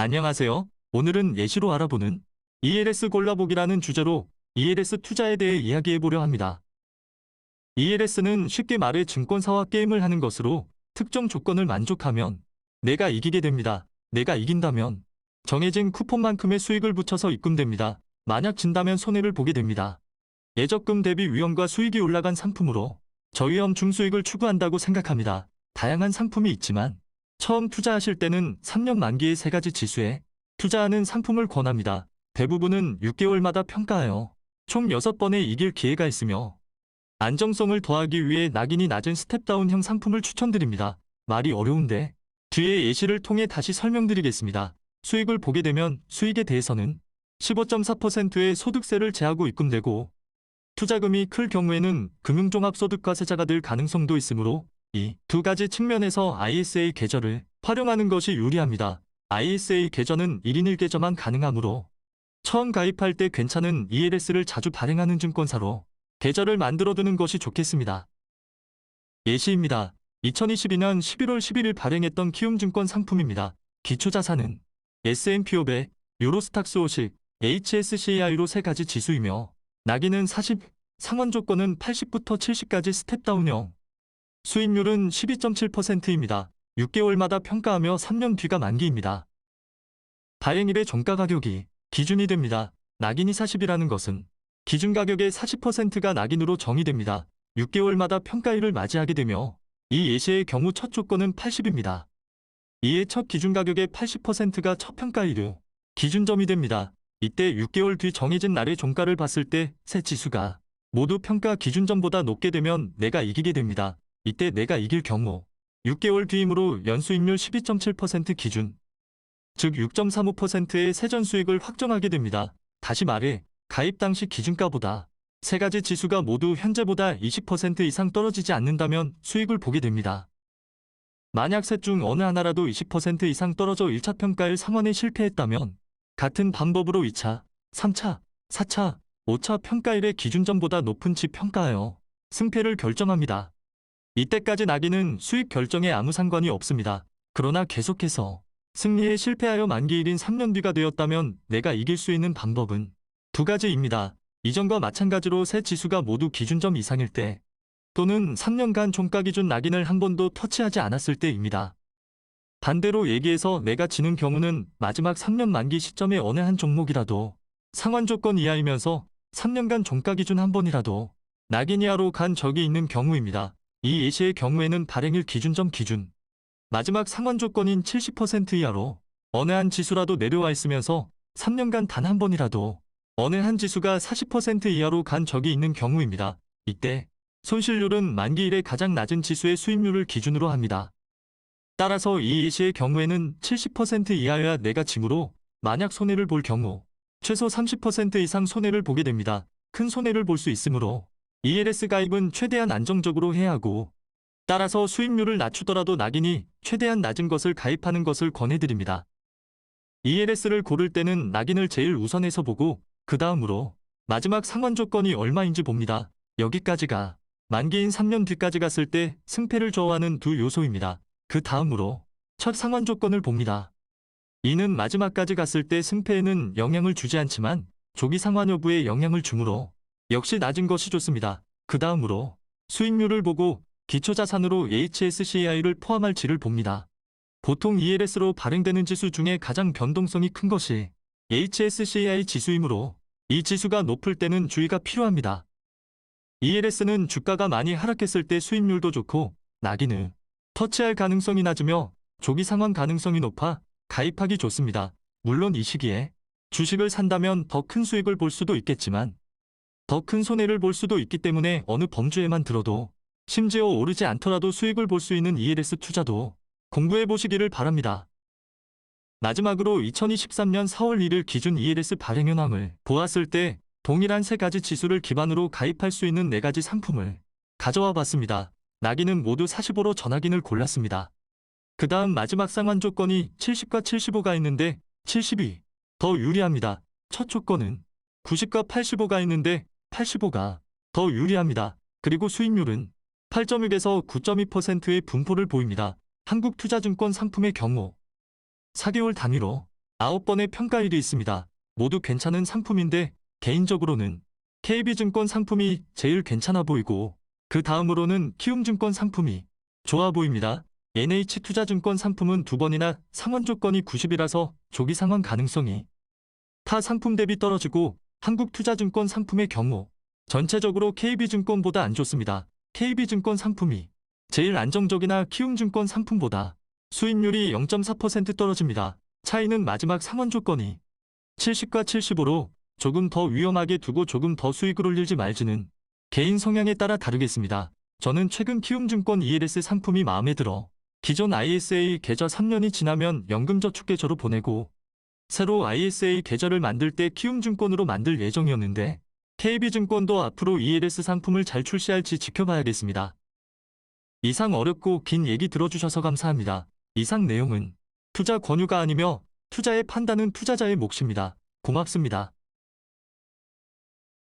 안녕하세요. 오늘은 예시로 알아보는 ELS 골라보기라는 주제로 ELS 투자에 대해 이야기해보려 합니다. ELS는 쉽게 말해 증권사와 게임을 하는 것으로 특정 조건을 만족하면 내가 이기게 됩니다. 내가 이긴다면 정해진 쿠폰만큼의 수익을 붙여서 입금됩니다. 만약 진다면 손해를 보게 됩니다. 예적금 대비 위험과 수익이 올라간 상품으로 저위험 중수익을 추구한다고 생각합니다. 다양한 상품이 있지만 처음 투자하실 때는 3년 만기의 3가지 지수에 투자하는 상품을 권합니다. 대부분은 6개월마다 평가하여 총 6번의 이길 기회가 있으며 안정성을 더하기 위해 낙인이 낮은 스텝다운형 상품을 추천드립니다. 말이 어려운데 뒤에 예시를 통해 다시 설명드리겠습니다. 수익을 보게 되면 수익에 대해서는 15.4%의 소득세를 제하고 입금되고 투자금이 클 경우에는 금융종합소득과세자가 될 가능성도 있으므로 이 두 가지 측면에서 ISA 계좌를 활용하는 것이 유리합니다. ISA 계좌는 1인 1계좌만 가능하므로 처음 가입할 때 괜찮은 ELS를 자주 발행하는 증권사로 계좌를 만들어두는 것이 좋겠습니다. 예시입니다. 2022년 11월 11일 발행했던 키움증권 상품입니다. 기초자산은 S&P 500, 유로스탁스 50, HSCI로 3가지 지수이며 낙인은 40, 상환 조건은 80부터 70까지 스텝다운형, 수익률은 12.7%입니다. 6개월마다 평가하며 3년 뒤가 만기입니다. 발행일의 종가 가격이 기준이 됩니다. 낙인이 40이라는 것은 기준 가격의 40%가 낙인으로 정의됩니다. 6개월마다 평가일을 맞이하게 되며 이 예시의 경우 첫 조건은 80입니다. 이에 첫 기준 가격의 80%가 첫 평가일로 기준점이 됩니다. 이때 6개월 뒤 정해진 날의 종가를 봤을 때 세 지수가 모두 평가 기준점보다 높게 되면 내가 이기게 됩니다. 이때 내가 이길 경우 6개월 뒤이므로 연수익률 12.7% 기준, 즉 6.35%의 세전 수익을 확정하게 됩니다. 다시 말해 가입 당시 기준가보다 3가지 지수가 모두 현재보다 20% 이상 떨어지지 않는다면 수익을 보게 됩니다. 만약 셋 중 어느 하나라도 20% 이상 떨어져 1차 평가일 상환에 실패했다면 같은 방법으로 2차, 3차, 4차, 5차 평가일의 기준점보다 높은 치 평가하여 승패를 결정합니다. 이때까지 낙인은 수익 결정에 아무 상관이 없습니다. 그러나 계속해서 승리에 실패하여 만기일인 3년 뒤가 되었다면 내가 이길 수 있는 방법은 2가지입니다. 이전과 마찬가지로 세 지수가 모두 기준점 이상일 때 또는 3년간 종가 기준 낙인을 한 번도 터치하지 않았을 때입니다. 반대로 얘기해서 내가 지는 경우는 마지막 3년 만기 시점의 어느 한 종목이라도 상환 조건 이하이면서 3년간 종가 기준 한 번이라도 낙인 이하로 간 적이 있는 경우입니다. 이 예시의 경우에는 발행일 기준점 기준, 마지막 상환 조건인 70% 이하로 어느 한 지수라도 내려와 있으면서 3년간 단 한 번이라도 어느 한 지수가 40% 이하로 간 적이 있는 경우입니다. 이때 손실률은 만기일의 가장 낮은 지수의 수익률을 기준으로 합니다. 따라서 이 예시의 경우에는 70% 이하여야 내가 지므로 만약 손해를 볼 경우 최소 30% 이상 손해를 보게 됩니다. 큰 손해를 볼 수 있으므로 ELS 가입은 최대한 안정적으로 해야 하고 따라서 수익률을 낮추더라도 낙인이 최대한 낮은 것을 가입하는 것을 권해드립니다. ELS를 고를 때는 낙인을 제일 우선해서 보고 그 다음으로 마지막 상환 조건이 얼마인지 봅니다. 여기까지가 만기인 3년 뒤까지 갔을 때 승패를 좌우하는 두 요소입니다. 그 다음으로 첫 상환 조건을 봅니다. 이는 마지막까지 갔을 때 승패에는 영향을 주지 않지만 조기 상환 여부에 영향을 주므로 역시 낮은 것이 좋습니다. 그 다음으로 수익률을 보고 기초자산으로 HSCI를 포함할지를 봅니다. 보통 ELS로 발행되는 지수 중에 가장 변동성이 큰 것이 HSCI 지수이므로 이 지수가 높을 때는 주의가 필요합니다. ELS는 주가가 많이 하락했을 때 수익률도 좋고 낙인을 터치할 가능성이 낮으며 조기 상환 가능성이 높아 가입하기 좋습니다. 물론 이 시기에 주식을 산다면 더 큰 수익을 볼 수도 있겠지만 더 큰 손해를 볼 수도 있기 때문에 어느 범주에만 들어도 심지어 오르지 않더라도 수익을 볼 수 있는 ELS 투자도 공부해 보시기를 바랍니다. 마지막으로 2023년 4월 1일 기준 ELS 발행 현황을 보았을 때 동일한 3가지 지수를 기반으로 가입할 수 있는 4가지 상품을 가져와 봤습니다. 낙인은 모두 45로 전낙인을 골랐습니다. 그 다음 마지막 상환 조건이 70과 75가 있는데 70이 더 유리합니다. 첫 조건은 90과 85가 있는데 85가 더 유리합니다. 그리고 수익률은 8.6에서 9.2%의 분포를 보입니다. 한국투자증권 상품의 경우 4개월 단위로 9번의 평가일이 있습니다. 모두 괜찮은 상품인데 개인적으로는 KB증권 상품이 제일 괜찮아 보이고 그 다음으로는 키움증권 상품이 좋아 보입니다. NH투자증권 상품은 2번이나 상환 조건이 90이라서 조기 상환 가능성이 타 상품 대비 떨어지고 한국투자증권 상품의 경우 전체적으로 KB증권보다 안 좋습니다. KB증권 상품이 제일 안정적이나 키움증권 상품보다 수익률이 0.4% 떨어집니다. 차이는 마지막 상환 조건이 70과 75로 조금 더 위험하게 두고 조금 더 수익을 올릴지 말지는 개인 성향에 따라 다르겠습니다. 저는 최근 키움증권 ELS 상품이 마음에 들어 기존 ISA 계좌 3년이 지나면 연금저축계좌로 보내고 새로 ISA 계좌를 만들 때 키움증권으로 만들 예정이었는데 KB증권도 앞으로 ELS 상품을 잘 출시할지 지켜봐야겠습니다. 이상 어렵고 긴 얘기 들어주셔서 감사합니다. 이상 내용은 투자 권유가 아니며 투자의 판단은 투자자의 몫입니다. 고맙습니다.